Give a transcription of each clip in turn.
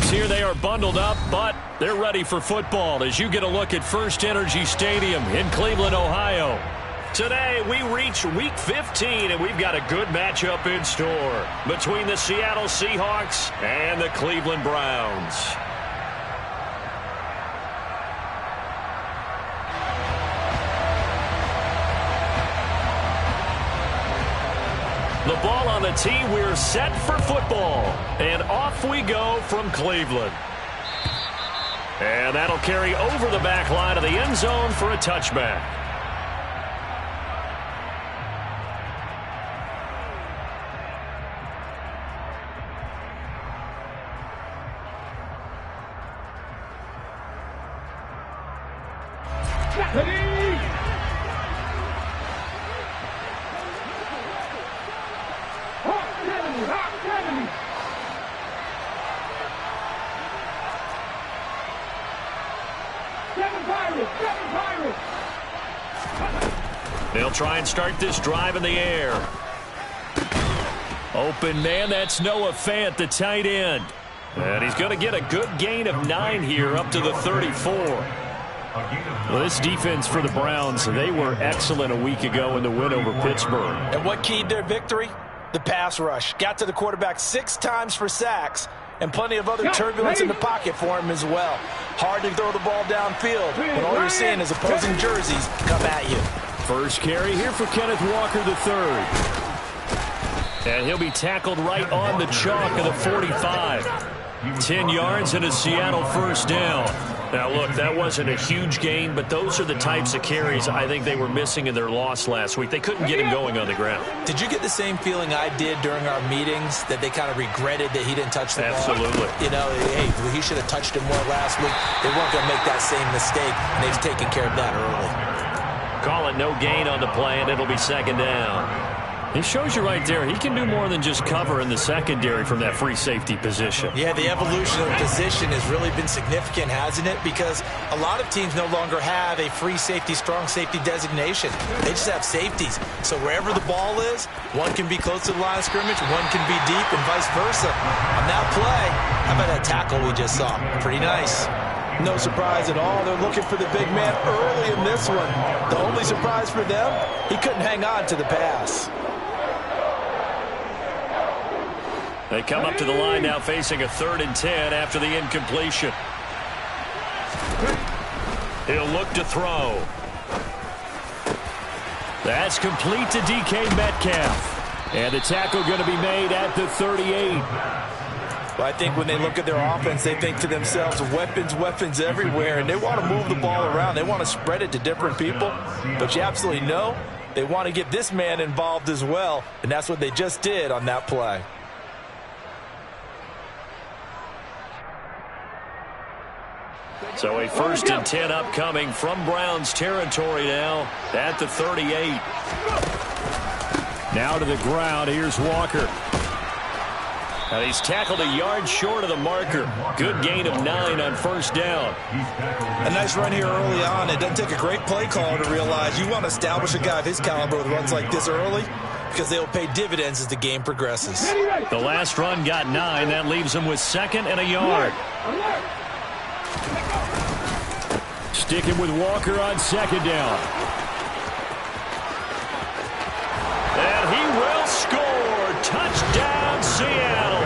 Seahawks here. They are bundled up, but they're ready for football as you get a look at First Energy Stadium in Cleveland, Ohio. Today, we reach Week 15, and we've got a good matchup in store between the Seattle Seahawks and the Cleveland Browns. The ball on the tee, we're set for football. And off we go from Cleveland. And that'll carry over the back line of the end zone for a touchback. They'll try and start this drive in the air. Open man, that's Noah Fant, the tight end. And he's going to get a good gain of 9 here up to the 34. Well, this defense for the Browns, they were excellent a week ago in the win over Pittsburgh. And what keyed their victory? The pass rush. Got to the quarterback 6 times for sacks, and plenty of other turbulence in the pocket for him as well. Hard to throw the ball downfield when all you're seeing is opposing jerseys come at you. First carry here for Kenneth Walker III. And he'll be tackled right on the chalk of the 45. 10 yards and a Seattle first down. Now, look, that wasn't a huge gain, but those are the types of carries I think they were missing in their loss last week. They couldn't get him going on the ground. Did you get the same feeling I did during our meetings, that they kind of regretted that he didn't touch the ball? Absolutely. You know, hey, he should have touched him more last week. They weren't going to make that same mistake, and they've taken care of that early. Call it no gain on the play, and it'll be second down. It shows you right there, he can do more than just cover in the secondary from that free safety position. Yeah, the evolution of the position has really been significant, hasn't it? Because a lot of teams no longer have a free safety, strong safety designation. They just have safeties. So wherever the ball is, one can be close to the line of scrimmage, one can be deep, and vice versa. On that play, how about that tackle we just saw? Pretty nice. No surprise at all. They're looking for the big man early in this one. The only surprise for them, he couldn't hang on to the pass. They come up to the line now facing a 3rd and 10 after the incompletion. He'll look to throw. That's complete to DK Metcalf. And the tackle going to be made at the 38. Well, I think when they look at their offense, they think to themselves, weapons, weapons everywhere, and they want to move the ball around. They want to spread it to different people. But you absolutely know they want to get this man involved as well, and that's what they just did on that play. So a 1st and 10 upcoming from Browns territory now at the 38. Now to the ground. Here's Walker. Now he's tackled a yard short of the marker. Good gain of 9 on first down. A nice run here early on. It doesn't take a great play caller to realize you want to establish a guy of his caliber with runs like this early, because they'll pay dividends as the game progresses. The last run got 9. That leaves him with 2nd and a yard. Sticking with Walker on 2nd down. And he will score. Touchdown, Seattle.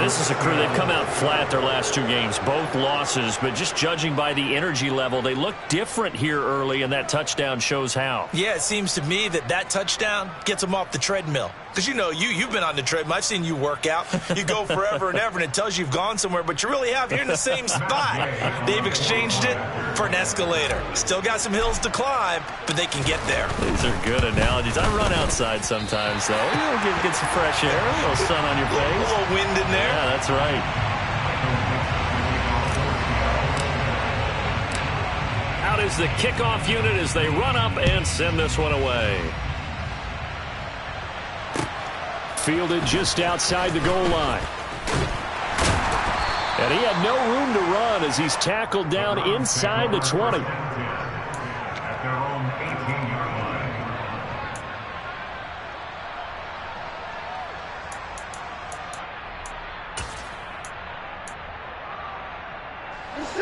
This is a crew, they've come out flat their last 2 games, both losses, but just judging by the energy level, they look different here early, and that touchdown shows how. Yeah, it seems to me that touchdown gets them off the treadmill. Because, you know, you've been on the treadmill. I've seen you work out. You go forever and ever, and it tells you you've gone somewhere, but you really have. You're in the same spot. They've exchanged it for an escalator. Still got some hills to climb, but they can get there. These are good analogies. I run outside sometimes, though. You know, get some fresh air, a little sun on your face. A little wind in there. Yeah, that's right. Out is the kickoff unit as they run up and send this one away. Fielded just outside the goal line. And he had no room to run as he's tackled down inside the 20.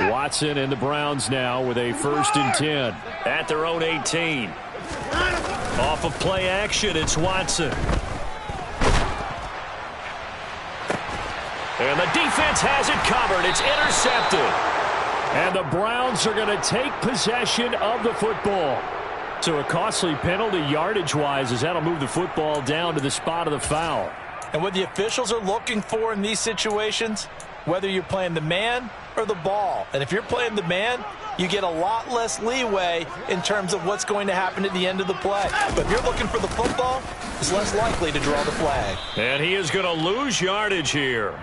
Watson and the Browns now with a 1st and 10 at their own 18. Off of play action, it's Watson. And the defense has it covered. It's intercepted. And the Browns are going to take possession of the football. So a costly penalty yardage-wise as that'll move the football down to the spot of the foul. And what the officials are looking for in these situations, whether you're playing the man or the ball. And if you're playing the man, you get a lot less leeway in terms of what's going to happen at the end of the play. But if you're looking for the football, it's less likely to draw the flag. And he is going to lose yardage here.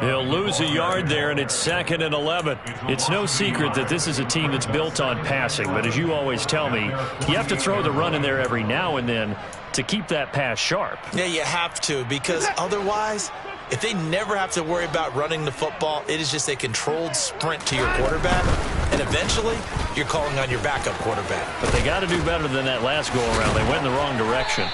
He'll lose a yard there, and it's 2nd and 11. It's no secret that this is a team that's built on passing. But as you always tell me, you have to throw the run in there every now and then to keep that pass sharp. Yeah, you have to, because otherwise, if they never have to worry about running the football, it is just a controlled sprint to your quarterback, and eventually you're calling on your backup quarterback. But they got to do better than that last go-around. They went in the wrong direction.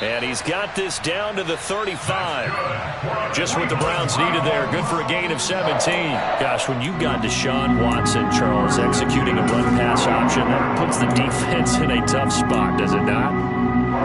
And he's got this down to the 35. Just what the Browns needed there. Good for a gain of 17. Gosh, when you've got Deshaun Watson, Charles, executing a run-pass option, that puts the defense in a tough spot, does it not?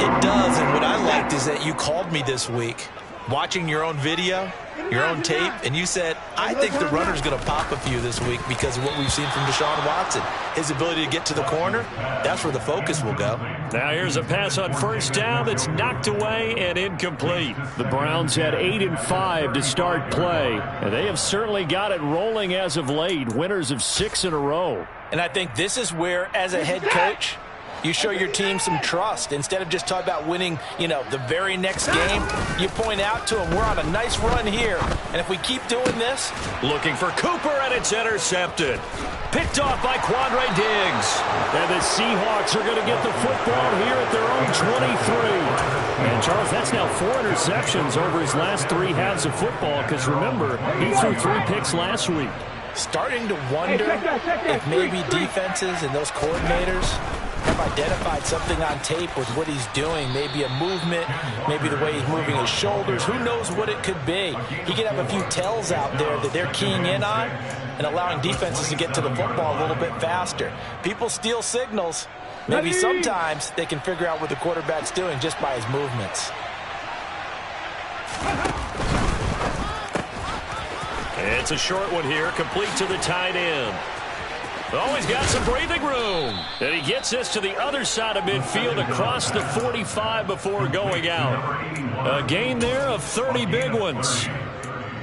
It does, and what I liked is that you called me this week, watching your own video, your own tape, and you said, I think the runner's going to pop a few this week because of what we've seen from Deshaun Watson. His ability to get to the corner, that's where the focus will go. Now here's a pass on 1st down that's knocked away and incomplete. The Browns had 8 and 5 to start play, and they have certainly got it rolling as of late, winners of 6 in a row. And I think this is where, as a head coach, you show your team some trust. Instead of just talking about winning, the very next game, you point out to them, we're on a nice run here. And if we keep doing this. Looking for Cooper, and it's intercepted. Picked off by Quandre Diggs. And the Seahawks are going to get the football here at their own 23. And, Charles, that's now 4 interceptions over his last 3 halves of football because, remember, he threw 3 picks last week. Starting to wonder if maybe defenses and those coordinators have identified something on tape with what he's doing. Maybe a movement, maybe the way he's moving his shoulders. Who knows what it could be? He could have a few tells out there that they're keying in on and allowing defenses to get to the football a little bit faster. People steal signals. Maybe sometimes they can figure out what the quarterback's doing just by his movements. It's a short one here, complete to the tight end. Oh, he's got some breathing room. And he gets this to the other side of midfield across the 45 before going out. A gain there of 30 big ones.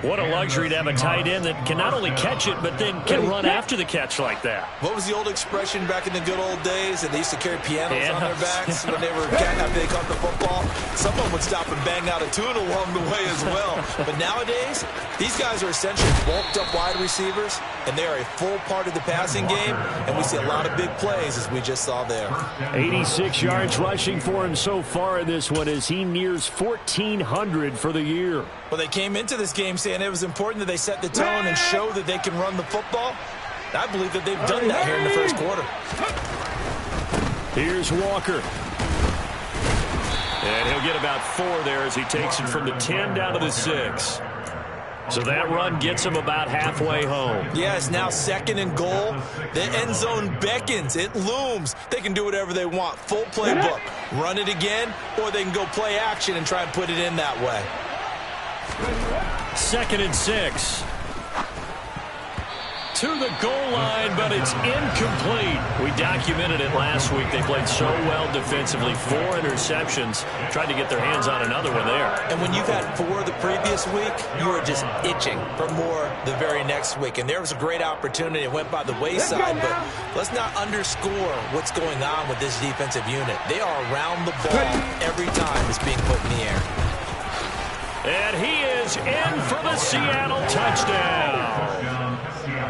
What a luxury to have a tight end that can not only catch it, but then can run after the catch like that. What was the old expression back in the good old days? And they used to carry pianos on their backs when they were after they caught the football. Someone would stop and bang out a tune along the way as well. But nowadays, these guys are essentially bulked up wide receivers, and they are a full part of the passing game. And we see a lot of big plays, as we just saw there. 86 yards rushing for him so far in this one as he nears 1,400 for the year. Well, they came into this game saying it was important that they set the tone and show that they can run the football. I believe that they've done that here in the first quarter. Here's Walker. And he'll get about 4 there as he takes it from the 10 down to the 6. So that run gets him about halfway home. Yeah, it's now 2nd and goal. The end zone beckons. It looms. They can do whatever they want. Full playbook. Run it again, or they can go play action and try and put it in that way. 2nd and 6. To the goal line, but it's incomplete. We documented it last week. They played so well defensively. 4 interceptions. Tried to get their hands on another one there. And when you've had 4 the previous week, you are just itching for more the very next week. And there was a great opportunity. It went by the wayside, but let's not underscore what's going on with this defensive unit. They are around the ball every time it's being put in the air. And he is in for the Seattle touchdown.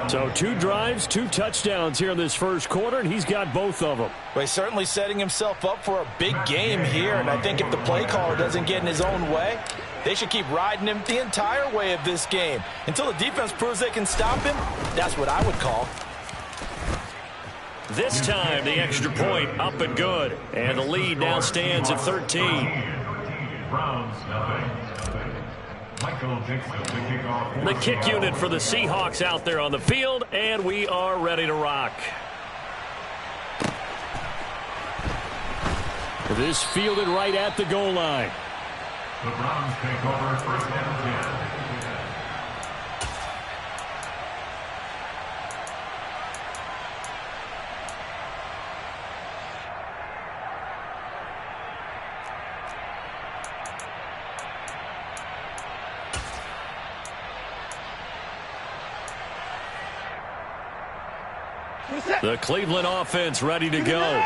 So 2 drives, 2 touchdowns here in this first quarter, and he's got both of them. Well, he's certainly setting himself up for a big game here, and I think if the play caller doesn't get in his own way, they should keep riding him the entire way of this game. Until the defense proves they can stop him, that's what I would call. This time, the extra point up and good, and the lead now stands at 13. The kick unit for the Seahawks out there on the field, and we are ready to rock. This fielded right at the goal line. The Browns take over first and 10. The Cleveland offense ready to go.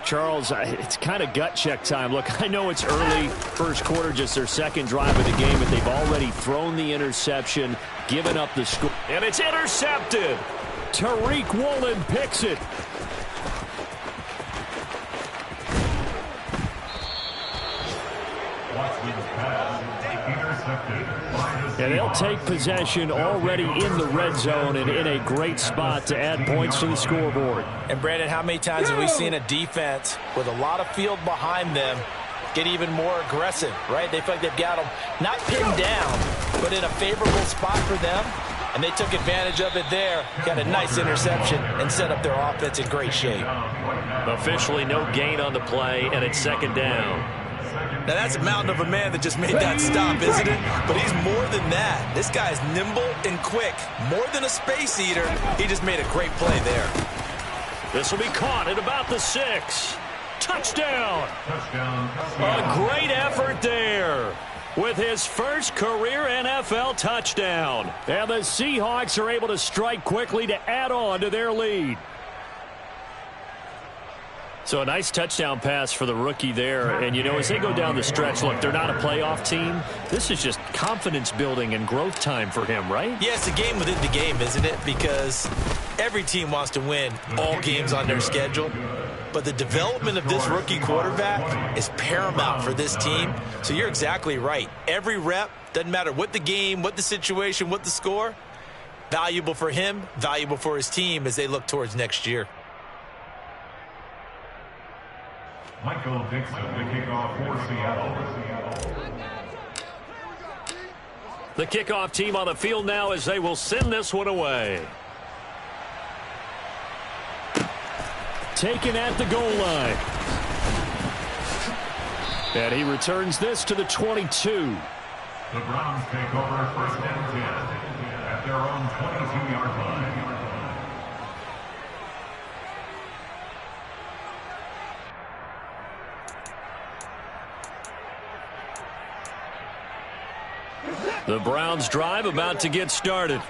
Charles, it's kind of gut check time. Look, I know it's early, first quarter, just their second drive of the game, but they've already thrown the interception, given up the score. And it's intercepted. Tariq Woolen picks it. And they'll take possession already in the red zone and in a great spot to add points to the scoreboard. And, Brandon, how many times have we seen a defense with a lot of field behind them get even more aggressive, right? They feel like they've got them not pinned down, but in a favorable spot for them. And they took advantage of it there, got a nice interception, and set up their offense in great shape. Officially no gain on the play, and it's second down. Now, that's a mountain of a man that just made that stop, isn't it? But he's more than that. This guy's nimble and quick. More than a space eater, he just made a great play there. This will be caught at about the 6. Touchdown. A great effort there with his first career NFL touchdown. And the Seahawks are able to strike quickly to add on to their lead. So a nice touchdown pass for the rookie there. And, you know, as they go down the stretch, look, they're not a playoff team. This is just confidence building and growth time for him, right? Yeah, it's a game within the game, isn't it? Because every team wants to win all games on their schedule. But the development of this rookie quarterback is paramount for this team. So you're exactly right. Every rep, doesn't matter what the game, what the situation, what the score, valuable for him, valuable for his team as they look towards next year. Michael Dixon, the kickoff for Seattle. The kickoff team on the field now as they will send this one away. Taken at the goal line. And he returns this to the 22. The Browns take over first and 10 at their own 22-yard line. The Browns drive about to get started.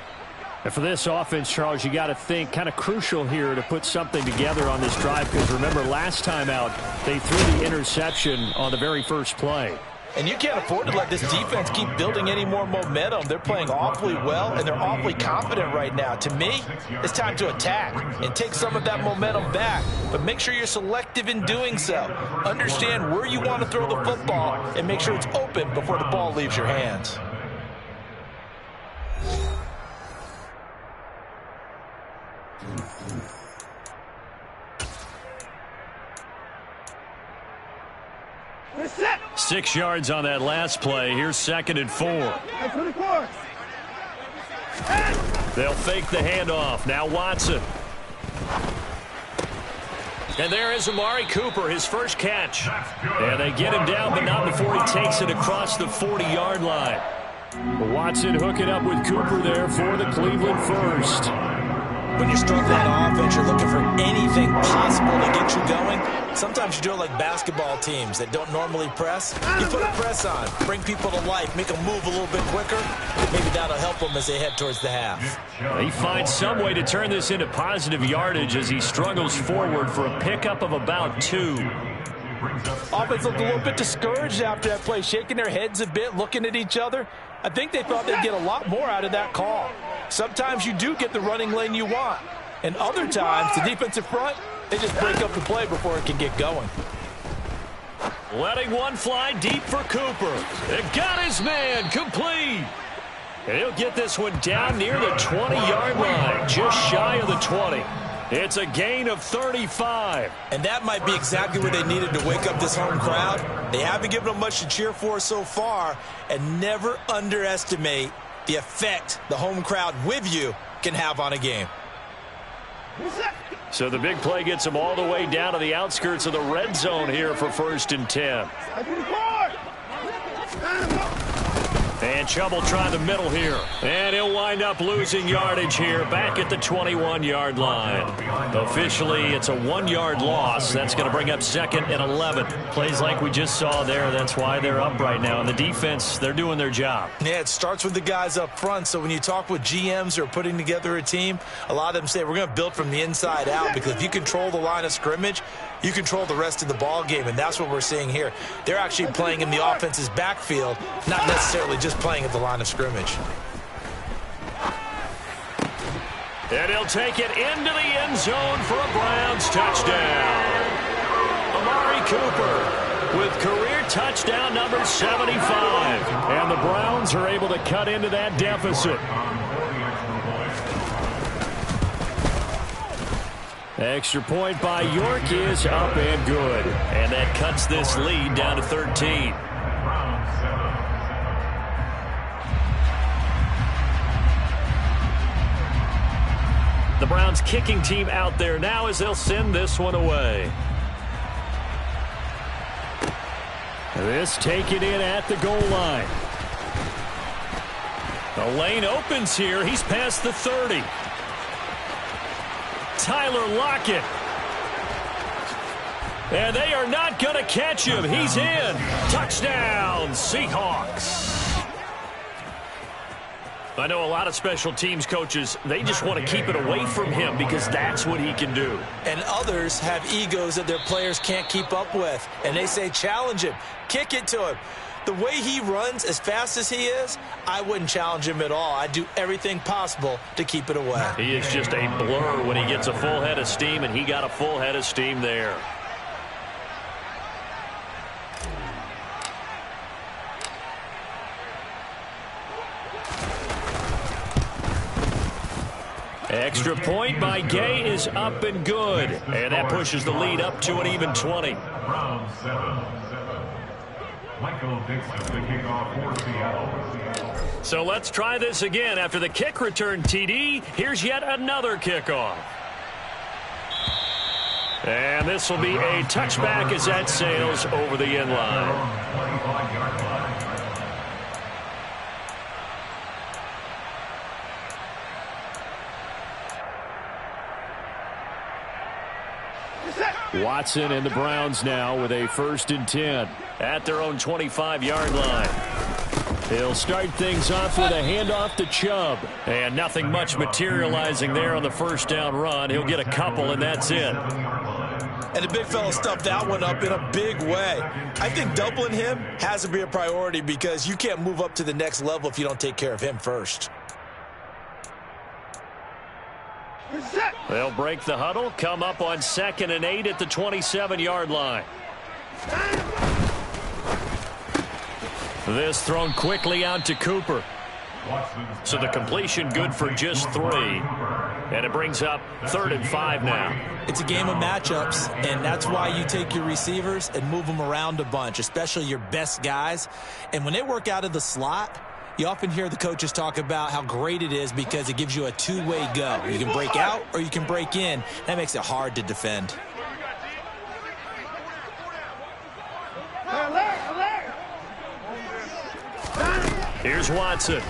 And for this offense, Charles, you got to think kind of crucial here to put something together on this drive, because remember last time out they threw the interception on the very first play. And you can't afford to let this defense keep building any more momentum. They're playing awfully well, and they're awfully confident right now. To me, it's time to attack and take some of that momentum back. But make sure you're selective in doing so. Understand where you want to throw the football and make sure it's open before the ball leaves your hands. Set. 6 yards on that last play. Here's 2nd and 4. They'll fake the handoff. Now Watson. And there is Amari Cooper, his first catch. And they get him down, but not before he takes it across the 40-yard line. Watson hooking up with Cooper there for the Cleveland first. When you're struggling on offense, you're looking for anything possible to get you going. Sometimes you do it like basketball teams that don't normally press. You put a press on, bring people to life, make them move a little bit quicker. Maybe that'll help them as they head towards the half. He finds some way to turn this into positive yardage as he struggles forward for a pickup of about 2. Offense looked a little bit discouraged after that play, shaking their heads a bit, looking at each other. I think they thought they'd get a lot more out of that call. Sometimes you do get the running lane you want. And other times, the defensive front, they just break up the play before it can get going. Letting one fly deep for Cooper. It got his man complete. And he'll get this one down near the 20-yard line, just shy of the 20. It's a gain of 35. And that might be exactly what they needed to wake up this home crowd. They haven't given them much to cheer for so far, and never underestimate the effect the home crowd with you can have on a game. So the big play gets them all the way down to the outskirts of the red zone here for 1st and 10. And trouble trying the middle here. And he'll wind up losing yardage here back at the 21-yard line. Officially, it's a 1-yard loss. That's going to bring up 2nd and 11. Plays like we just saw there. That's why they're up right now. And the defense, they're doing their job. Yeah, it starts with the guys up front. So when you talk with GMs who are putting together a team, a lot of them say we're going to build from the inside out, because if you control the line of scrimmage, you control the rest of the ball game, and that's what we're seeing here. They're actually playing in the offense's backfield, not necessarily just playing at the line of scrimmage. And he'll take it into the end zone for a Browns touchdown. Amari Cooper with career touchdown number 75. And the Browns are able to cut into that deficit. Extra point by York is up and good. And that cuts this lead down to 13. The Browns kicking team out there now as they'll send this one away. This taken in at the goal line. The lane opens here. He's past the 30. Tyler Lockett. And they are not going to catch him. He's in. Touchdown, Seahawks. I know a lot of special teams coaches, they just want to keep it away from him because that's what he can do. And others have egos that their players can't keep up with. And they say, challenge him. Kick it to him. The way he runs as fast as he is, I wouldn't challenge him at all. I'd do everything possible to keep it away. He is just a blur when he gets a full head of steam, and he got a full head of steam there. Extra point by Gay is up and good. And that pushes the lead up to an even 20. Round 7. Michael Dixon, the kickoff for Seattle. So let's try this again. After the kick return TD, here's yet another kickoff. And this will be a touchback as that sails over the end line. Watson and the Browns now with a 1st and 10 at their own 25-yard line. He'll start things off with a handoff to Chubb. And nothing much materializing there on the 1st down run. He'll get a couple, and that's it. And the big fella stuffed that one up in a big way. I think doubling him has to be a priority because you can't move up to the next level if you don't take care of him first. They'll break the huddle, come up on 2nd and 8 at the 27-yard line. This thrown quickly out to Cooper. So the completion good for just 3. And it brings up 3rd and 5 now. It's a game of matchups, and that's why you take your receivers and move them around a bunch, especially your best guys. And when they work out of the slot, you often hear the coaches talk about how great it is because it gives you a two-way go. You can break out or you can break in. That makes it hard to defend. Here's Watson.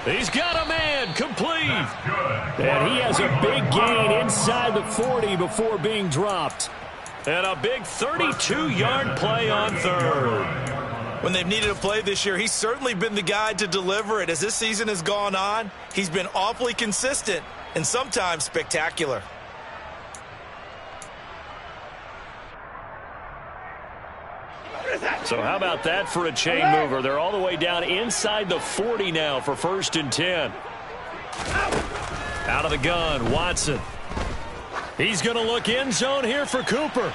He's got a man complete. And he has a big gain inside the 40 before being dropped. And a big 32-yard play on 3rd. When they've needed a play this year, he's certainly been the guy to deliver it. As this season has gone on, he's been awfully consistent and sometimes spectacular. So how about that for a chain mover? They're all the way down inside the 40 now for 1st and 10. Out of the gun, Watson. He's going to look end zone here for Cooper.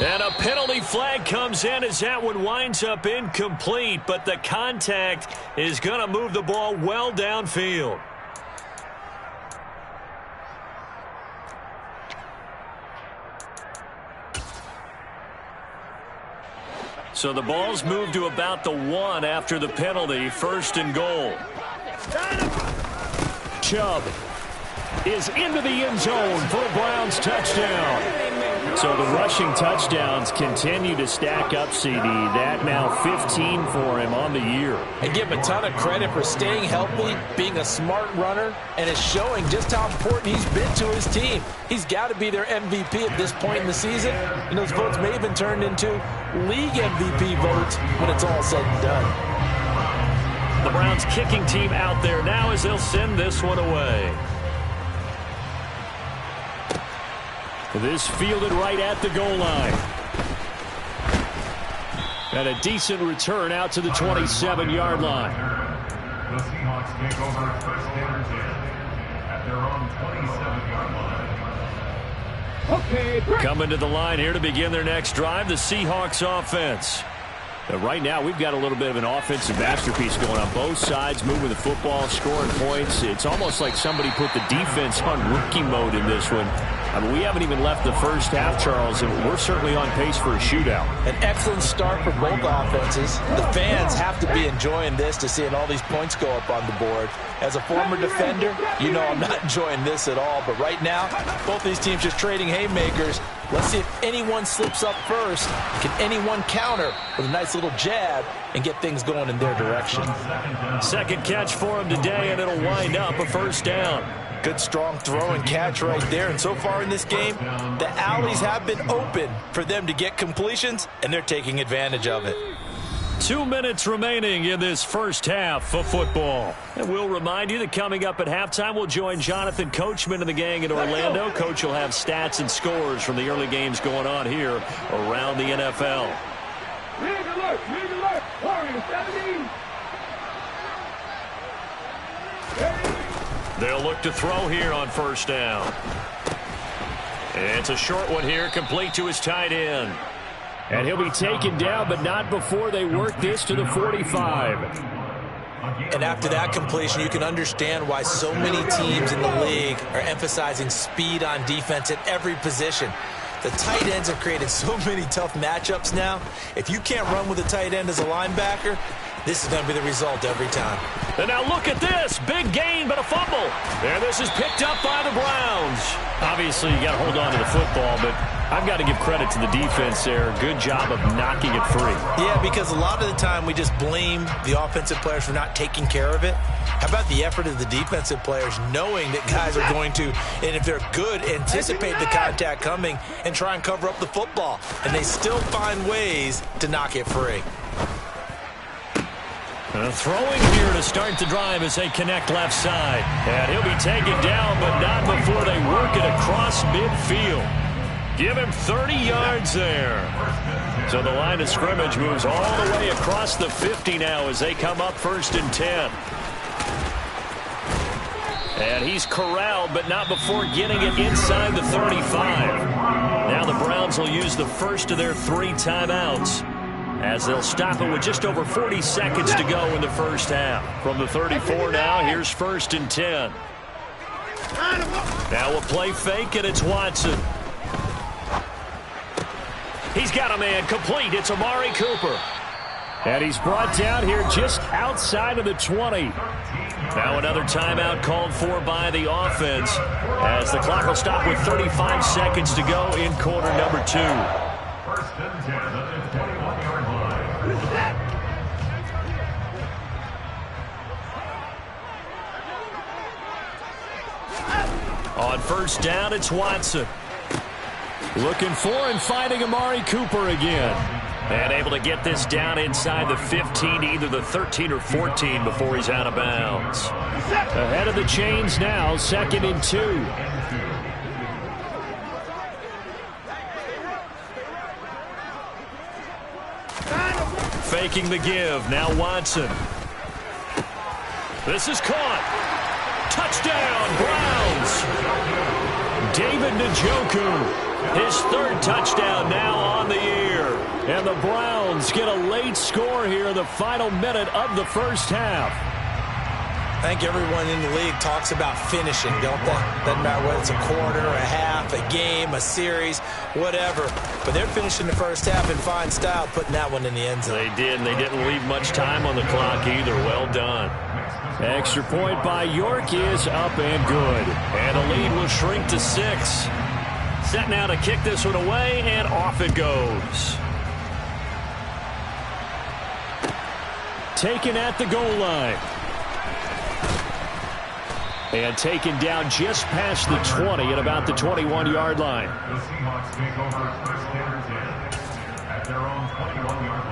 And a penalty flag comes in as that one winds up incomplete, but the contact is going to move the ball well downfield. So the ball's moved to about the 1 after the penalty, 1st and goal. Chubb is into the end zone for a Browns touchdown. So the rushing touchdowns continue to stack up, CD. That now 15 for him on the year. And give him a ton of credit for staying healthy, being a smart runner, and it's showing just how important he's been to his team. He's got to be their MVP at this point in the season, and those votes may have been turned into league MVP votes when it's all said and done. The Browns kicking team out there now as they'll send this one away. This fielded right at the goal line. And a decent return out to the 27-yard line. The Seahawks take over 1st and 10 at their own 27-yard line. Okay. Coming to the line here to begin their next drive, the Seahawks offense. Right now, we've got a little bit of an offensive masterpiece going on both sides, moving the football, scoring points. It's almost like somebody put the defense on rookie mode in this one. I mean, we haven't even left the first half, Charles, and we're certainly on pace for a shootout. An excellent start for both offenses. The fans have to be enjoying this to seeing all these points go up on the board. As a former defender, you know I'm not enjoying this at all. But right now, both these teams just trading haymakers. Let's see if anyone slips up first. Can anyone counter with a nice little jab and get things going in their direction? Second catch for him today, and it'll wind up a 1st down. Good, strong throw and catch right there. And so far in this game, the alleys have been open for them to get completions, and they're taking advantage of it. 2 minutes remaining in this first half of football. And we'll remind you that coming up at halftime, we'll join Jonathan Coachman and the gang in Orlando. Coach will have stats and scores from the early games going on here around the NFL. They'll look to throw here on 1st down. It's a short one here, complete to his tight end. And he'll be taken down, but not before they work this to the 45. And after that completion, you can understand why so many teams in the league are emphasizing speed on defense at every position. The tight ends have created so many tough matchups now. If you can't run with a tight end as a linebacker, this is going to be the result every time. And now look at this. Big gain, but a fumble. And this is picked up by the Browns. Obviously, you got to hold on to the football, but I've got to give credit to the defense there. Good job of knocking it free. Yeah, because a lot of the time we just blame the offensive players for not taking care of it. How about the effort of the defensive players knowing that guys are going to, and if they're good, anticipate the contact coming and try and cover up the football. And they still find ways to knock it free. Throwing here to start the drive as they connect left side. And he'll be taken down, but not before they work it across midfield. Give him 30 yards there. So the line of scrimmage moves all the way across the 50 now as they come up 1st and 10. And he's corralled, but not before getting it inside the 35. Now the Browns will use the first of their 3 timeouts, as they'll stop it with just over 40 seconds to go in the first half. From the 34 now, here's 1st and 10. Now a play fake, and it's Watson. He's got a man complete. It's Amari Cooper. And he's brought down here just outside of the 20. Now another timeout called for by the offense, as the clock will stop with 35 seconds to go in quarter number 2. 1st and 10 at the 21-yard line. On 1st down, it's Watson. Looking for and finding Amari Cooper again. And able to get this down inside the 15, either the 13 or 14 before he's out of bounds. Ahead of the chains now, 2nd and 2. Faking the give, now Watson. This is caught. Touchdown, Browns. David Njoku His third touchdown now on the year. And the Browns get a late score here in the final minute of the first half. I think everyone in the league talks about finishing, don't they? Doesn't matter whether it's a quarter, a half, a game, a series, whatever. But they're finishing the first half in fine style, putting that one in the end zone. They did, and they didn't leave much time on the clock either. Well done. Extra point by York is up and good. And the lead will shrink to 6. Set now to kick this one away, and off it goes. Taken at the goal line. And taken down just past the 20 at about the 21-yard line. The Seahawks take over first and 10 at their own 21-yard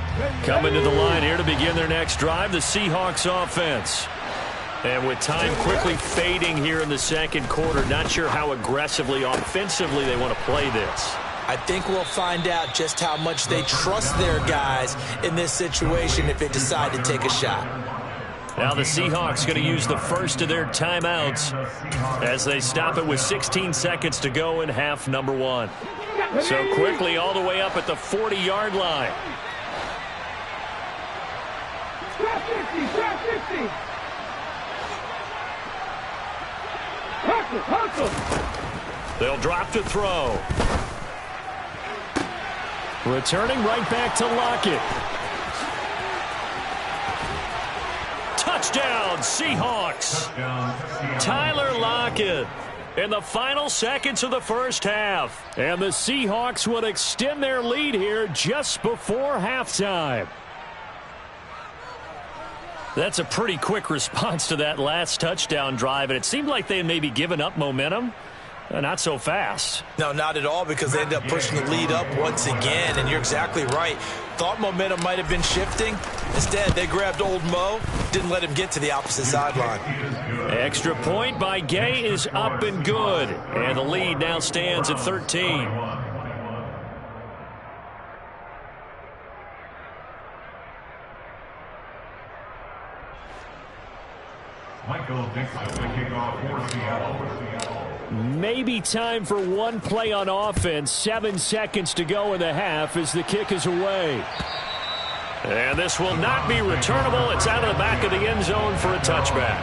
line. Coming to the line here to begin their next drive, the Seahawks offense. And with time quickly fading here in the second quarter, not sure how aggressively, offensively they want to play this. I think we'll find out just how much they trust their guys in this situation if they decide to take a shot. Now the Seahawks going to use the first of their timeouts as they stop it with 16 seconds to go in half number 1. So quickly all the way up at the 40-yard line. They'll drop to throw. Returning right back to Lockett. Touchdown, Seahawks. Tyler Lockett in the final seconds of the first half. And the Seahawks would extend their lead here just before halftime. That's a pretty quick response to that last touchdown drive, and it seemed like they had maybe given up momentum. Not so fast. No, not at all, because they ended up pushing the lead up once again, and you're exactly right. Thought momentum might have been shifting. Instead, they grabbed old Mo, didn't let him get to the opposite sideline. Extra point by Gay is up and good, and the lead now stands at 13. Michael Dixon, the kickoff for Seattle. Maybe time for one play on offense. 7 seconds to go in the half as the kick is away. And this will not be returnable. It's out of the back of the end zone for a touchback.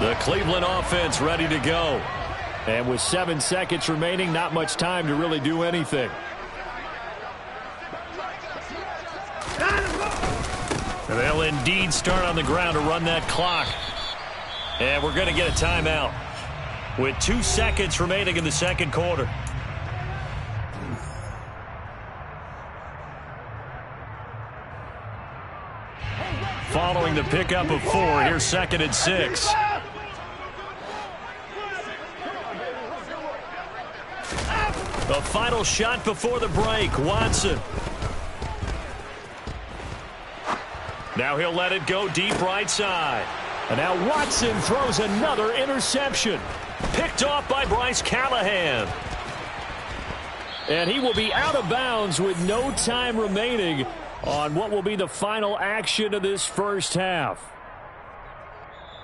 The Cleveland offense ready to go. And with 7 seconds remaining, not much time to really do anything. And they'll indeed start on the ground to run that clock. And we're going to get a timeout with 2 seconds remaining in the second quarter. Following the pickup of 4, here's 2nd and 6. The final shot before the break, Watson. Now he'll let it go deep right side. And now Watson throws another interception. Picked off by Bryce Callahan. And he will be out of bounds with no time remaining on what will be the final action of this first half.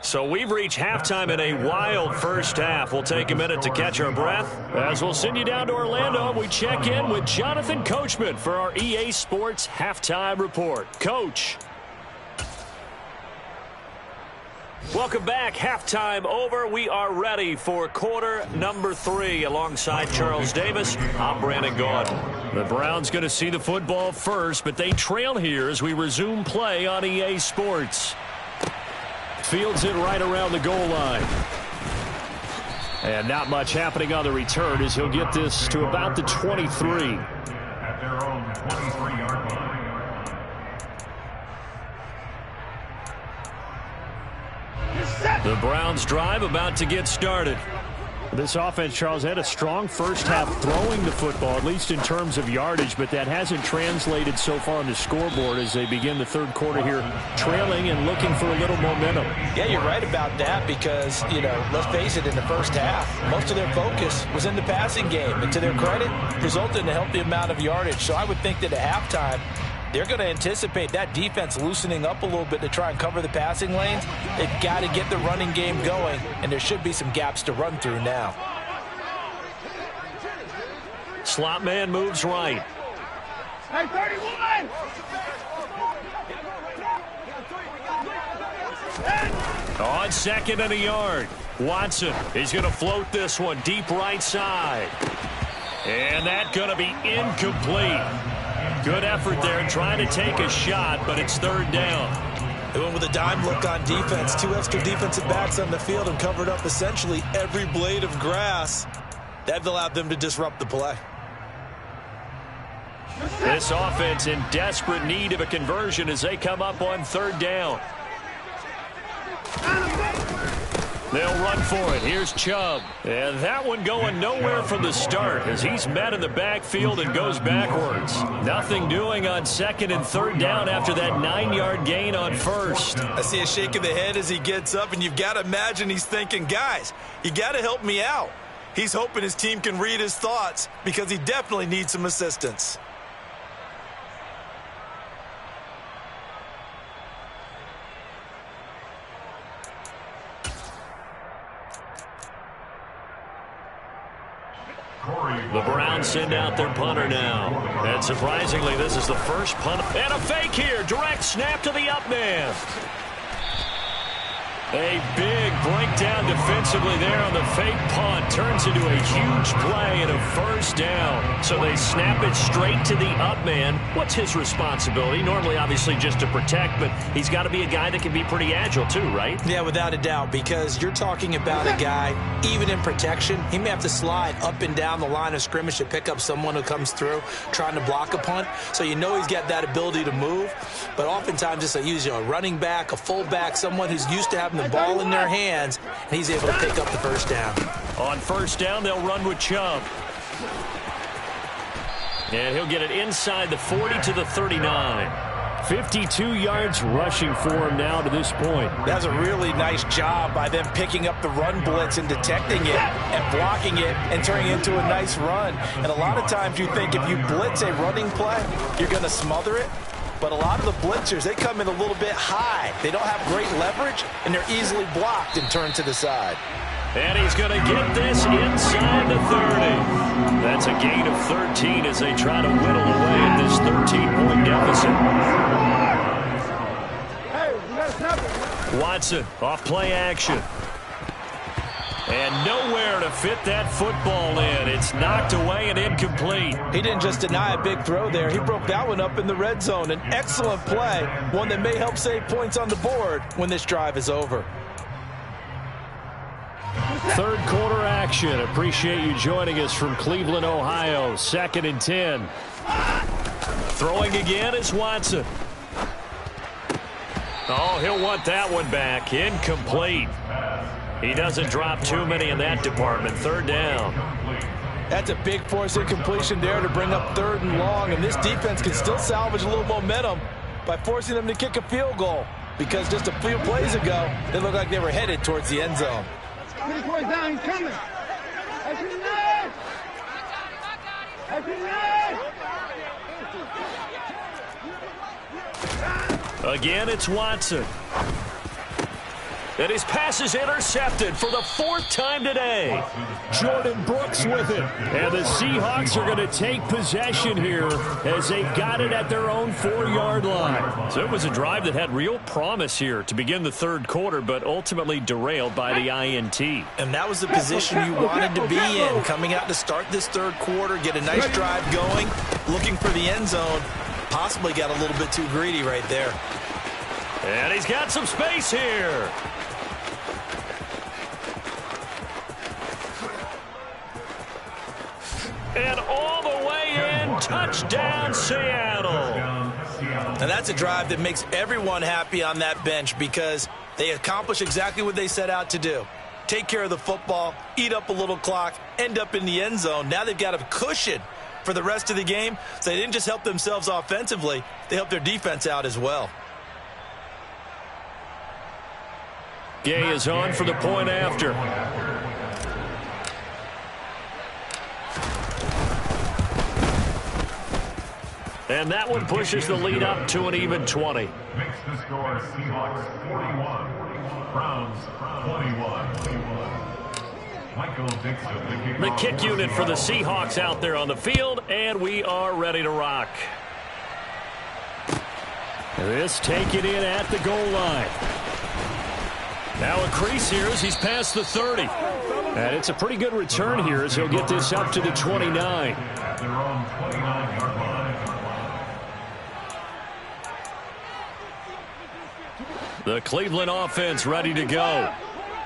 So we've reached halftime in a wild first half. We'll take a minute to catch our breath as we'll send you down to Orlando and we check in with Jonathan Coachman for our EA Sports Halftime Report. Coach. Welcome back. Halftime over. We are ready for quarter number 3. Alongside Charles Davis, I'm Brandon Gaudin. The Browns going to see the football first, but they trail here as we resume play on EA Sports. Fields it right around the goal line. And not much happening on the return as he'll get this to about the 23. At their own 23-yard line. The Browns drive about to get started. This offense, Charles, had a strong first half throwing the football, at least in terms of yardage, but that hasn't translated so far on the scoreboard as they begin the third quarter here, trailing and looking for a little momentum. Yeah, you're right about that because, let's face it, in the first half, most of their focus was in the passing game. And to their credit, resulted in a healthy amount of yardage. So I would think that at halftime, They're going to anticipate that defense loosening up a little bit to try and cover the passing lanes. They've got to get the running game going, and there should be some gaps to run through now. Slot man moves right. Hey, 31! On 2nd and a yard. Watson is going to float this one deep right side. And that's going to be incomplete. Good effort there trying to take a shot, but it's 3rd down. They went with a dime look on defense. 2 extra defensive backs on the field and covered up essentially every blade of grass. That allowed them to disrupt the play. This offense in desperate need of a conversion as they come up on 3rd down. They'll run for it. Here's Chubb. And that one going nowhere from the start as he's met in the backfield and goes backwards. Nothing doing on 2nd and 3rd down after that 9-yard gain on 1st. I see a shake of the head as he gets up, and you've got to imagine he's thinking, guys, you got to help me out. He's hoping his team can read his thoughts because he definitely needs some assistance. The Browns send out their punter now. And surprisingly, this is the first punt. And a fake here. Direct snap to the up man. A big breakdown defensively there on the fake punt. Turns into a huge play and a 1st down. So they snap it straight to the up man. What's his responsibility? Normally, obviously, just to protect, but he's got to be a guy that can be pretty agile too, right? Yeah, without a doubt, because you're talking about a guy, even in protection, he may have to slide up and down the line of scrimmage to pick up someone who comes through trying to block a punt. So you know he's got that ability to move. But oftentimes, it's usually a running back, a fullback, someone who's used to having the ball in their hands, and he's able to pick up the 1st down. On 1st down, they'll run with Chubb. And he'll get it inside the 40 to the 39. 52 yards rushing for him now to this point. That's a really nice job by them picking up the run blitz and detecting it and blocking it and turning it into a nice run. And a lot of times you think if you blitz a running play, you're going to smother it. But a lot of the blitzers, they come in a little bit high. They don't have great leverage, and they're easily blocked and turned to the side. And he's going to get this inside the 30. That's a gain of 13 as they try to whittle away at this 13-point deficit. Watson off play action. And nowhere to fit that football in. It's knocked away and incomplete. He didn't just deny a big throw there. He broke that one up in the red zone. An excellent play, one that may help save points on the board when this drive is over. 3rd quarter action. Appreciate you joining us from Cleveland, Ohio. 2nd and 10. Throwing again is Watson. Oh, he'll want that one back. Incomplete. He doesn't drop too many in that department. 3rd down. That's a big force incompletion there to bring up 3rd and long, and this defense can still salvage a little momentum by forcing them to kick a field goal because just a few plays ago, they looked like they were headed towards the end zone. Down, he's coming. Again, it's Watson. And his pass is intercepted for the 4th time today. Jordan Brooks with it. And the Seahawks are going to take possession here as they've got it at their own 4-yard line. So it was a drive that had real promise here to begin the 3rd quarter, but ultimately derailed by the INT. And that was the position you wanted to be in, coming out to start this 3rd quarter, get a nice drive going, looking for the end zone. Possibly got a little bit too greedy right there. And he's got some space here. And all the way in, touchdown Seattle. And that's a drive that makes everyone happy on that bench because they accomplish exactly what they set out to do. Take care of the football, eat up a little clock, end up in the end zone. Now they've got a cushion for the rest of the game. So they didn't just help themselves offensively, they helped their defense out as well. Gay is on for the point after. And that one pushes the lead up to an even 20. Makes the score Seahawks 41, Browns 21. Michael Dixon, The kick unit for the Seahawks out there on the field, and we are ready to rock. This taken in at the goal line. Now a crease here as he's past the 30. And it's a pretty good return here as he'll get this up to the 29. At their own 29-yard line. The Cleveland offense ready to go.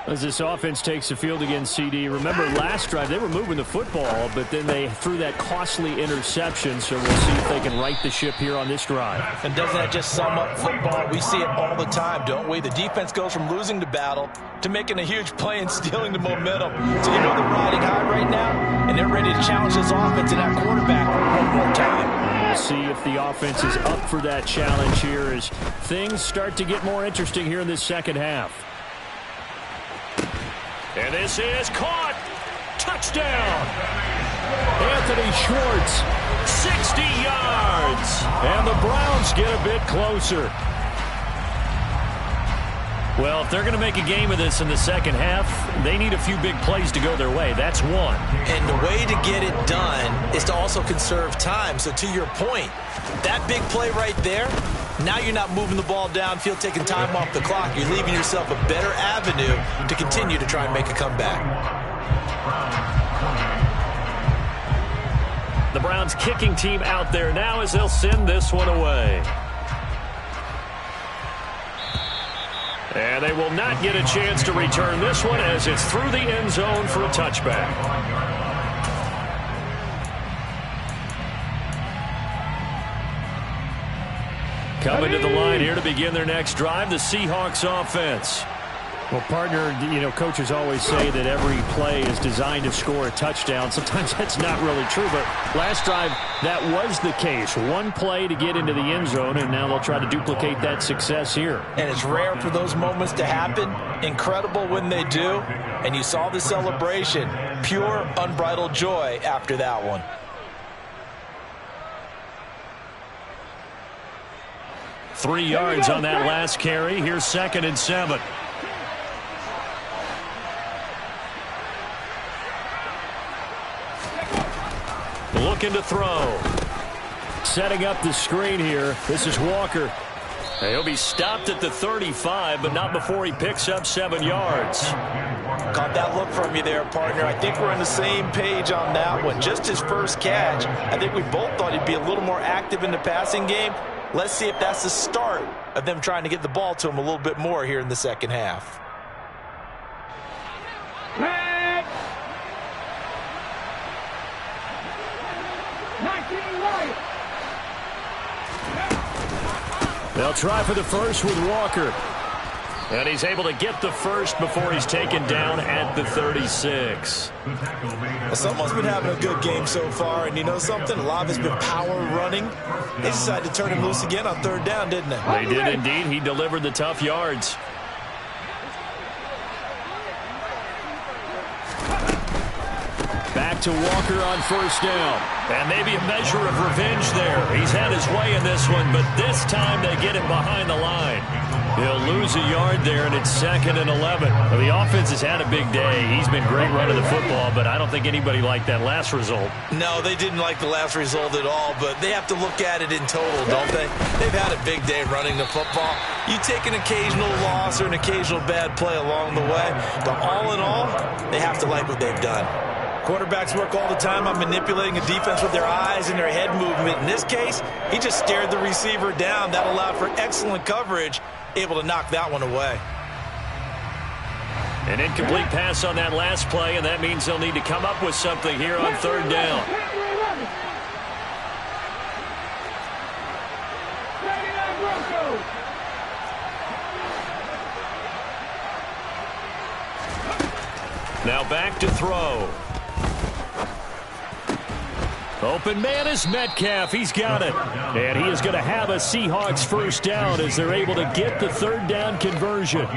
As this offense takes the field against CD. Remember last drive they were moving the football, but then they threw that costly interception. So we'll see if they can right the ship here on this drive. And doesn't that just sum up football? We see it all the time, don't we? The defense goes from losing the battle to making a huge play and stealing the momentum. So you know they're riding high right now, and they're ready to challenge this offense and that quarterback one more time. We'll see if the offense is up for that challenge here as things start to get more interesting here in this second half. And this is caught. Touchdown. Anthony Schwartz, 60 yards. And the Browns get a bit closer. Well, if they're going to make a game of this in the second half, they need a few big plays to go their way. That's one. And the way to get it done is to also conserve time. So to your point, that big play right there, now you're not moving the ball downfield, taking time off the clock. You're leaving yourself a better avenue to continue to try and make a comeback. The Browns kicking team out there now as they'll send this one away. And they will not get a chance to return this one as it's through the end zone for a touchback. Coming to the line here to begin their next drive, the Seahawks offense. Well, partner, you know, coaches always say that every play is designed to score a touchdown. Sometimes that's not really true, but last drive, that was the case. One play to get into the end zone, and now they'll try to duplicate that success here. And it's rare for those moments to happen. Incredible when they do. And you saw the celebration. Pure, unbridled joy after that one. Three yards on that last carry. Here's 2nd and 7. Looking to throw. Setting up the screen here. This is Walker. He'll be stopped at the 35, but not before he picks up 7 yards. Caught that look from you there, partner. I think we're on the same page on that one. Just his first catch. I think we both thought he'd be a little more active in the passing game. Let's see if that's the start of them trying to get the ball to him a little bit more here in the second half. They'll try for the first with Walker. And he's able to get the first before he's taken down at the 36. Well, someone's been having a good game so far, and you know something? A lot of it's been power running. They decided to turn him loose again on 3rd down, didn't they? They did indeed. He delivered the tough yards. Back to Walker on 1st down. And maybe a measure of revenge there. He's had his way in this one, but this time they get him behind the line. He'll lose a yard there, and it's 2nd and 11. Well, the offense has had a big day. He's been great running the football, but I don't think anybody liked that last result. No, they didn't like the last result at all, but they have to look at it in total, don't they? They've had a big day running the football. You take an occasional loss or an occasional bad play along the way, but all in all, they have to like what they've done. Quarterbacks work all the time on manipulating a defense with their eyes and their head movement. In this case, he just stared the receiver down. That allowed for excellent coverage, able to knock that one away. An incomplete pass on that last play, and that means they'll need to come up with something here on 3rd down. Now back to throw. Open man is Metcalf. He's got it. And he is going to have a Seahawks 1st down as they're able to get the 3rd down conversion.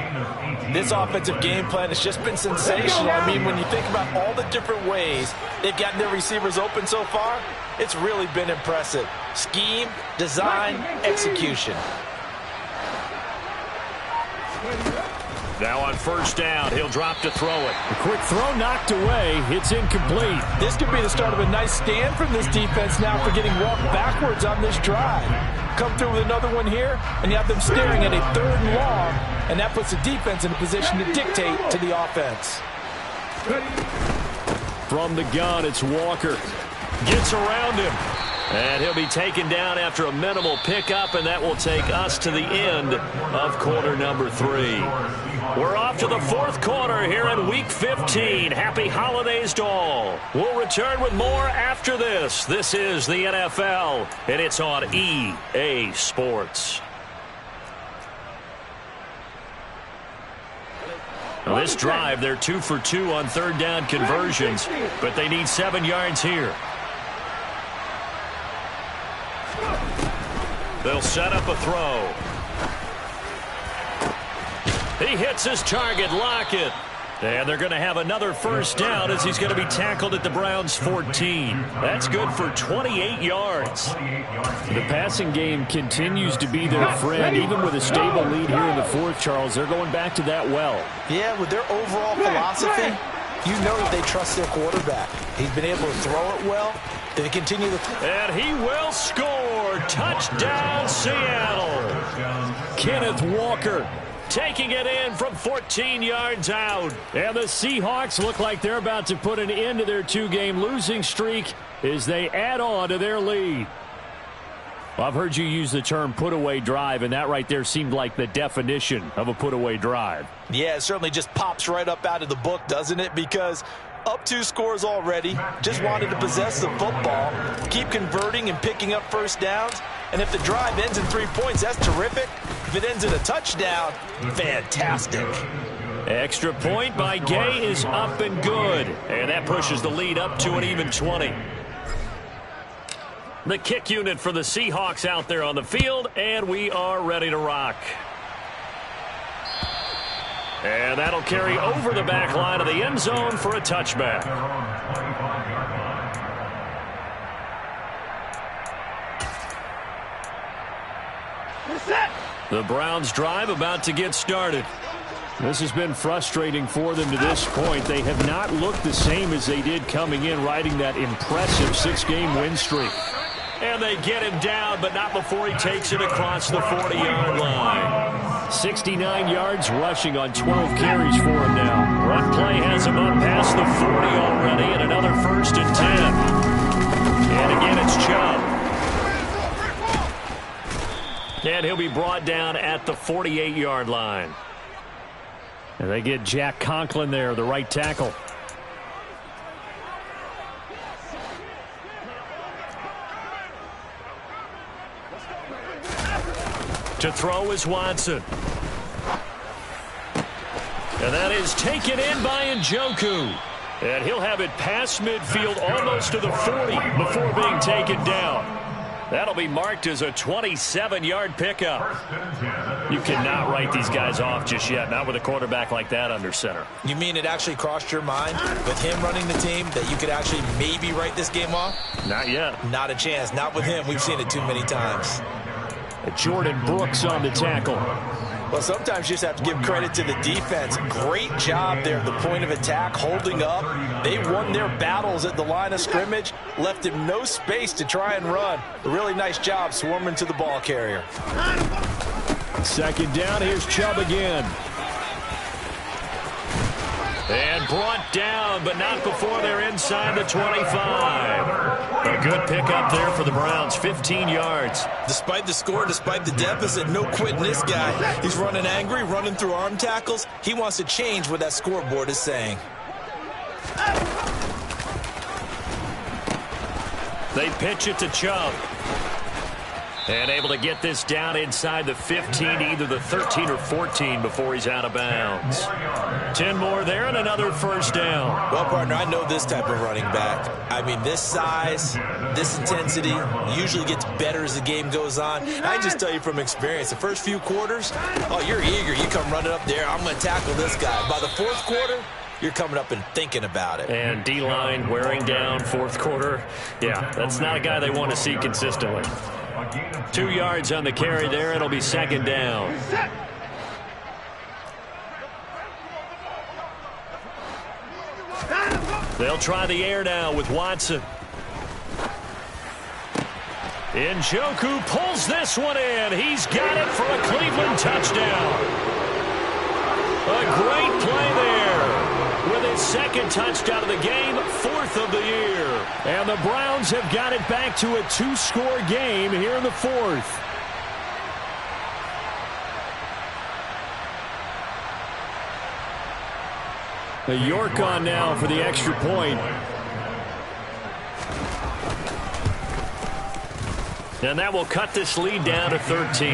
This offensive game plan has just been sensational. I mean, when you think about all the different ways they've gotten their receivers open so far, it's really been impressive. Scheme, design, execution. Now on first down, he'll drop to throw it. A quick throw knocked away. It's incomplete. This could be the start of a nice stand from this defense now for getting walked backwards on this drive. Come through with another one here, and you have them staring at a 3rd and long, and that puts the defense in a position to dictate to the offense. From the gun, it's Walker. Gets around him. And he'll be taken down after a minimal pickup, and that will take us to the end of quarter number 3. We're off to the 4th quarter here in Week 15. Happy holidays to all. We'll return with more after this. This is the NFL, and it's on EA Sports. Now this drive, they're 2 for 2 on 3rd down conversions, but they need 7 yards here. They'll set up a throw. He hits his target, Lockett. And they're going to have another first down as he's going to be tackled at the Browns' 14. That's good for 28 yards. The passing game continues to be their friend. Even with a stable lead here in the 4th, Charles, they're going back to that well. Yeah, with their overall philosophy, you know that they trust their quarterback. He's been able to throw it well. They continue to... And he will score. Touchdown, Seattle. Kenneth Walker taking it in from 14 yards out. And the Seahawks look like they're about to put an end to their 2-game losing streak as they add on to their lead. Well, I've heard you use the term put-away drive, and that right there seemed like the definition of a put-away drive. Yeah, it certainly just pops right up out of the book, doesn't it? Because up 2 scores already, just wanted to possess the football, keep converting and picking up first downs. And if the drive ends in 3 points, that's terrific. If it ends in a touchdown, fantastic. Extra point by Gay is up and good. And that pushes the lead up to an even 20. The kick unit for the Seahawks out there on the field, and we are ready to rock. And that'll carry over the back line of the end zone for a touchback. The Browns drive about to get started. This has been frustrating for them to this point. They have not looked the same as they did coming in, riding that impressive 6-game win streak. And they get him down, but not before he takes it across the 40-yard line. 69 yards rushing on 12 carries for him now. Run play has him up past the 40 already, and another 1st and 10. And again, it's Chubb. And he'll be brought down at the 48-yard line. And they get Jack Conklin there, the right tackle. To throw is Watson. And that is taken in by Njoku. And he'll have it past midfield almost to the 40 before being taken down. That'll be marked as a 27-yard pickup. You cannot write these guys off just yet, not with a quarterback like that under center. You mean it actually crossed your mind with him running the team that you could actually maybe write this game off? Not yet. Not a chance. Not with him. We've seen it too many times. Jordan Brooks on the tackle. Well, sometimes you just have to give credit to the defense. Great job there at the point of attack, holding up. They won their battles at the line of scrimmage, left him no space to try and run. A really nice job swarming to the ball carrier. 2nd down, here's Chubb again. And brought down, but not before they're inside the 25. A good pickup there for the Browns, 15 yards. Despite the score, despite the deficit, no quitting this guy. He's running angry, running through arm tackles. He wants to change what that scoreboard is saying. They pitch it to Chubb. And able to get this down inside the 15, either the 13 or 14 before he's out of bounds. 10 more there and another first down. Well, partner, I know this type of running back. I mean, this size, this intensity usually gets better as the game goes on. I just tell you from experience, the first few quarters, oh, you're eager. You come running up there, I'm going to tackle this guy. By the fourth quarter, you're coming up and thinking about it. And D-line wearing down fourth quarter. Yeah, that's not a guy they want to see consistently. 2 yards on the carry there. It'll be second down. They'll try the air now with Watson. Njoku pulls this one in. He's got it for a Cleveland touchdown. A great play there. With his second touchdown of the game, 4th of the year. And the Browns have got it back to a 2-score game here in the 4th. The York on now for the extra point. And that will cut this lead down to 13. Next to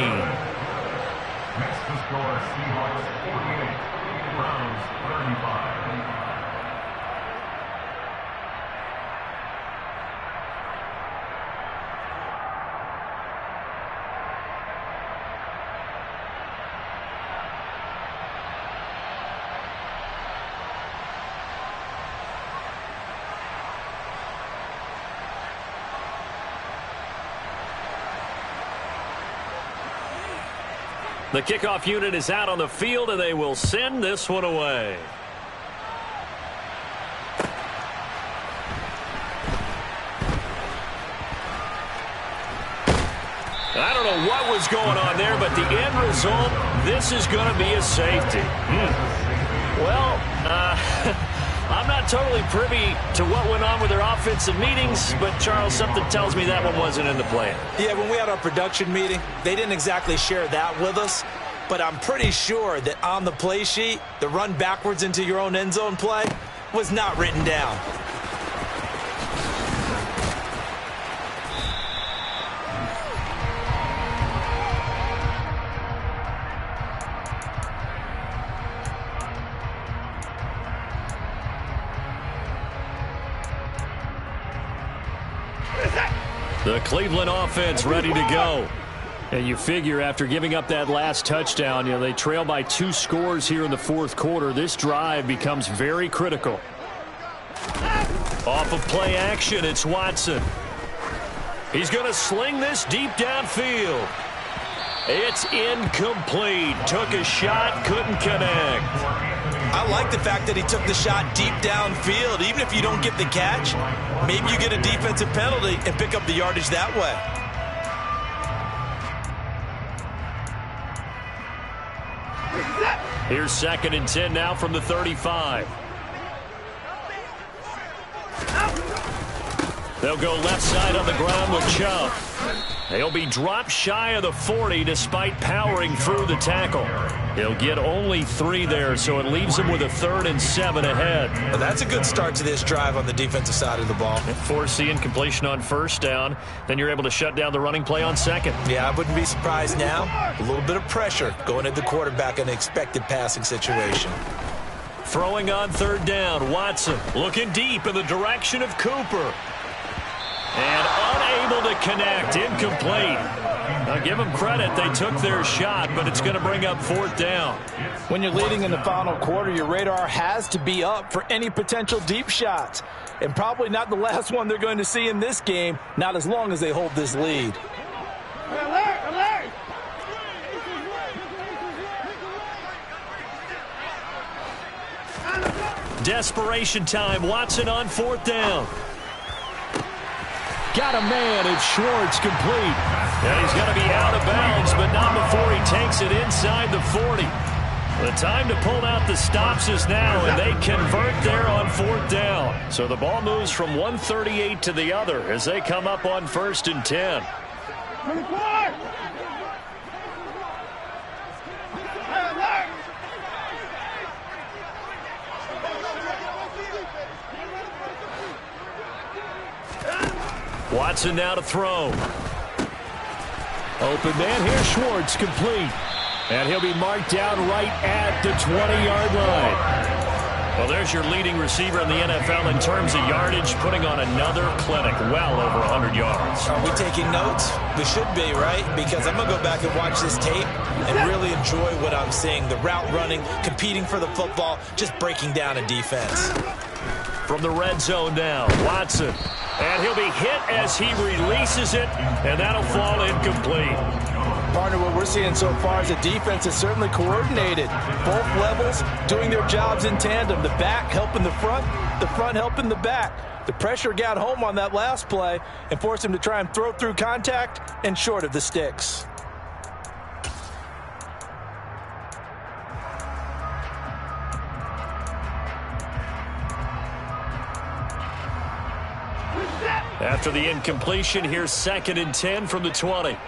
score, Shehawks 48, Browns 35. The kickoff unit is out on the field, and they will send this one away. I don't know what was going on there, but the end result, this is going to be a safety. Well, I'm not totally privy to what went on with their offensive meetings, but, Charles, something tells me that one wasn't in the plan. Yeah, when we had our production meeting, they didn't exactly share that with us, but I'm pretty sure that on the play sheet, the run backwards into your own end zone play was not written down. The Cleveland offense ready to go. And you figure after giving up that last touchdown, they trail by 2 scores here in the 4th quarter. This drive becomes very critical. Off of play action, it's Watson. He's going to sling this deep downfield. It's incomplete. Took a shot, couldn't connect. I like the fact that he took the shot deep downfield. Even if you don't get the catch, maybe you get a defensive penalty and pick up the yardage that way. Here's 2nd and 10 now from the 35. They'll go left side on the ground with Chubb. He'll be dropped shy of the 40 despite powering through the tackle. He'll get only 3 there, so it leaves him with a 3rd and 7 ahead. Well, that's a good start to this drive on the defensive side of the ball. Force the incompletion on 1st down, then you're able to shut down the running play on 2nd. Yeah, I wouldn't be surprised now. A little bit of pressure going at the quarterback in an expected passing situation. Throwing on 3rd down, Watson looking deep in the direction of Cooper. And unable to connect, incomplete. Now give them credit, they took their shot, but it's going to bring up 4th down. When you're leading in the final quarter, your radar has to be up for any potential deep shots. And probably not the last one they're going to see in this game, not as long as they hold this lead. Alert! Alert! Desperation time, Watson on 4th down. Got a man, it's Schwartz, complete. And he's going to be out of bounds, but not before he takes it inside the 40. The time to pull out the stops is now, and they convert there on 4th down. So the ball moves from 138 to the other as they come up on 1st and 10. 24! Watson now to throw. Open man here, Schwartz, complete. And he'll be marked down right at the 20-yard line. Well, there's your leading receiver in the NFL in terms of yardage, putting on another clinic, well over 100 yards. Are we taking notes? We should be, right? Because I'm going to go back and watch this tape and really enjoy what I'm seeing. The route running, competing for the football, just breaking down a defense. From the red zone now, Watson. And he'll be hit as he releases it, and that'll fall incomplete. Partner, what we're seeing so far is the defense is certainly coordinated. Both levels doing their jobs in tandem. The back helping the front helping the back. The pressure got home on that last play and forced him to try and throw through contact and short of the sticks. After the incompletion, here's 2nd and 10 from the 20.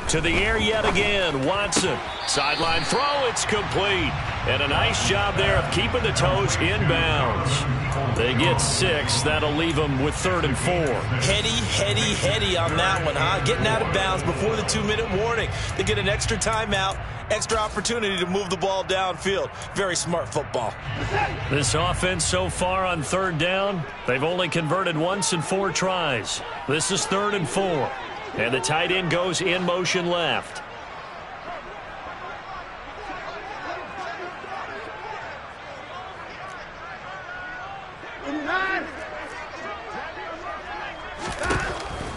To the air yet again, Watson. Sideline throw, it's complete. And a nice job there of keeping the toes in bounds. They get 6. That'll leave them with 3rd and 4. Heady on that one, huh? Getting out of bounds before the 2-minute warning. They get an extra timeout, extra opportunity to move the ball downfield. Very smart football. This offense so far on 3rd down, they've only converted once in 4 tries. This is 3rd and 4. And the tight end goes in motion left.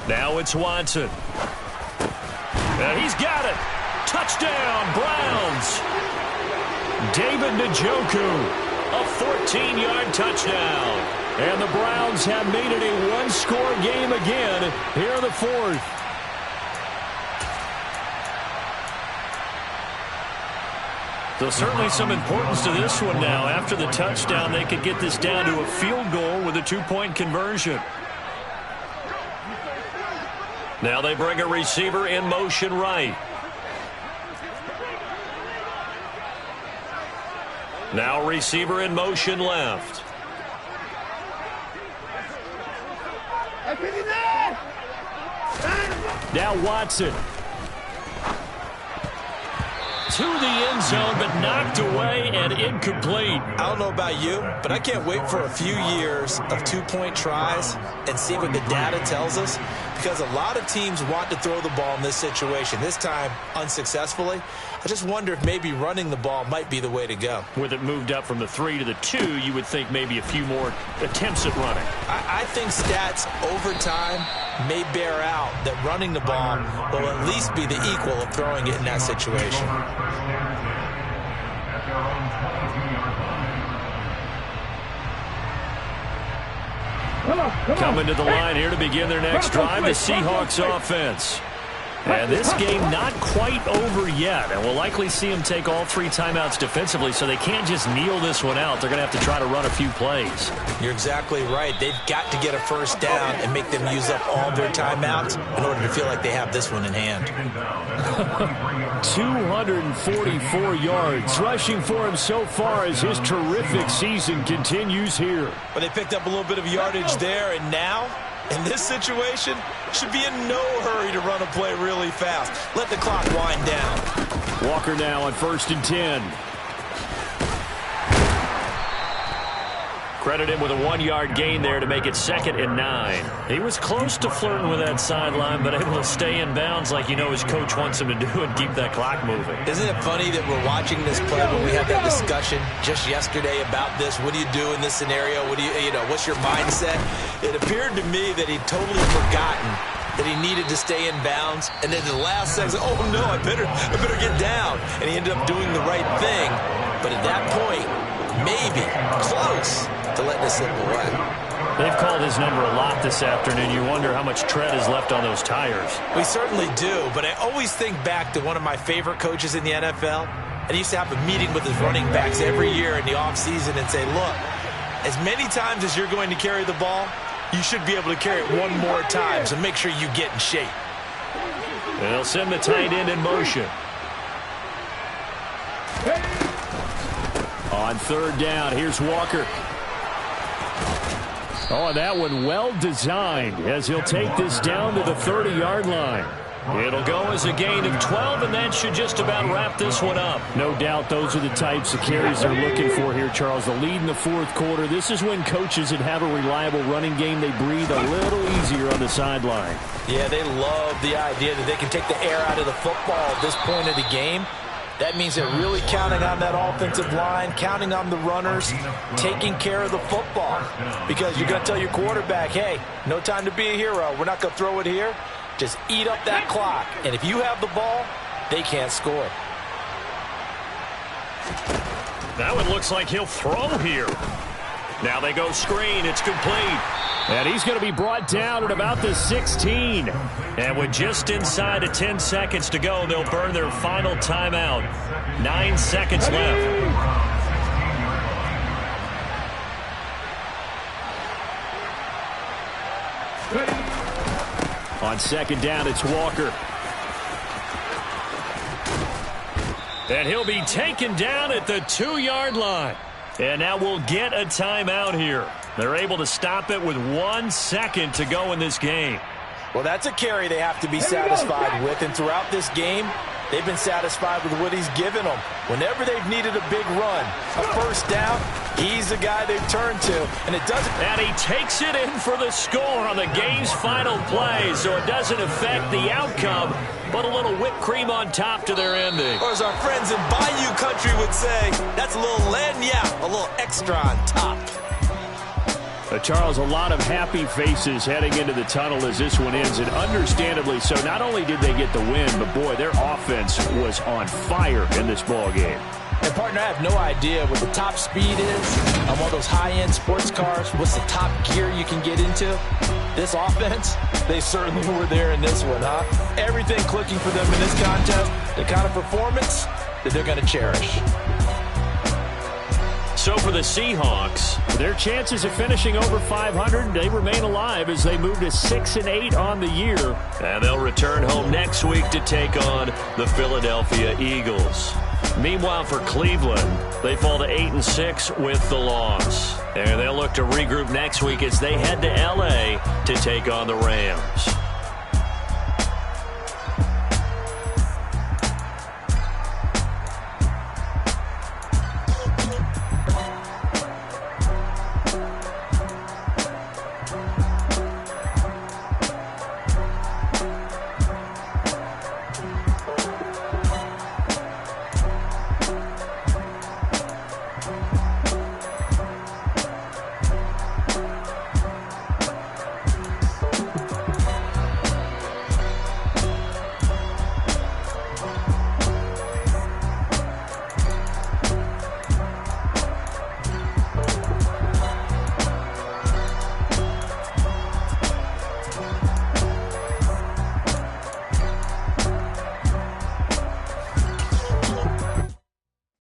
Now it's Watson. And he's got it. Touchdown, Browns. David Njoku, a 14-yard touchdown. And the Browns have made it a one-score game again here in the 4th. So certainly some importance to this one now. After the touchdown, they could get this down to a field goal with a 2-point conversion. Now they bring a receiver in motion right. Now receiver in motion left. Now Watson. To the end zone, but knocked away and incomplete. I don't know about you, but I can't wait for a few years of 2-point tries and see what the data tells us, because a lot of teams want to throw the ball in this situation. This time, unsuccessfully. I just wonder if maybe running the ball might be the way to go. With it moved up from the 3 to the 2, you would think maybe a few more attempts at running. I think stats over time may bear out that running the ball will at least be the equal of throwing it in that situation. Coming to the line here to begin their next drive, the Seahawks offense. And this game not quite over yet, and we'll likely see them take all 3 timeouts defensively, so they can't just kneel this one out. They're going to have to try to run a few plays. You're exactly right. They've got to get a first down and make them use up all their timeouts in order to feel like they have this one in hand. 244 yards rushing for him so far as his terrific season continues here. But they picked up a little bit of yardage there, and now, in this situation, should be in no hurry to run a play really fast. Let the clock wind down. Walker now on 1st and 10. Credit him with a 1-yard gain there to make it 2nd and 9. He was close to flirting with that sideline, but able to stay in bounds like you know his coach wants him to do and keep that clock moving. Isn't it funny that we're watching this play when we had that discussion just yesterday about this? What do you do in this scenario? What do you know, what's your mindset? It appeared to me that he'd totally forgotten that he needed to stay in bounds, and then the last second, oh no, I better get down. And he ended up doing the right thing, but at that point, maybe close to letting it slip away. They've called his number a lot this afternoon. You wonder how much tread is left on those tires. We certainly do, but I always think back to one of my favorite coaches in the NFL, and he used to have a meeting with his running backs every year in the offseason and say, look, as many times as you're going to carry the ball, you should be able to carry it one more time, so make sure you get in shape. They'll send the tight end in motion. On 3rd down, here's Walker. Oh, and that one well designed as he'll take this down to the 30-yard line. It'll go as a gain of 12, and that should just about wrap this one up. No doubt those are the types of carries they're looking for here, Charles. The lead in the fourth quarter. This is when coaches that have a reliable running game, they breathe a little easier on the sideline. Yeah, they love the idea that they can take the air out of the football at this point of the game. That means they're really counting on that offensive line, counting on the runners, taking care of the football. Because you're going to tell your quarterback, hey, no time to be a hero. We're not going to throw it here. Just eat up that clock. And if you have the ball, they can't score. That one looks like he'll throw here. Now they go screen. It's complete. And he's going to be brought down at about the 16. And with just inside of 10 seconds to go, they'll burn their final timeout. 9 seconds left. On second down, it's Walker. And he'll be taken down at the 2-yard line. And now we'll get a timeout here. They're able to stop it with 1 second to go in this game. Well, that's a carry they have to be satisfied with. And throughout this game, they've been satisfied with what he's given them. Whenever they've needed a big run, a first down, he's the guy they've turned to. And it doesn't. And he takes it in for the score on the game's final play. So it doesn't affect the outcome, but a little whipped cream on top to their ending. Or as our friends in Bayou Country would say, that's a little lagniappe, a little extra on top. Charles, a lot of happy faces heading into the tunnel as this one ends, and understandably so. Not only did they get the win, but, boy, their offense was on fire in this ball game. And, partner, I have no idea what the top speed is on one of those high-end sports cars. What's the top gear you can get into? This offense, they certainly were there in this one, huh? Everything clicking for them in this contest, the kind of performance that they're going to cherish. So for the Seahawks, their chances of finishing over 500, they remain alive as they move to 6-8 on the year. And they'll return home next week to take on the Philadelphia Eagles. Meanwhile, for Cleveland, they fall to 8-6 with the loss. And they'll look to regroup next week as they head to L.A. to take on the Rams.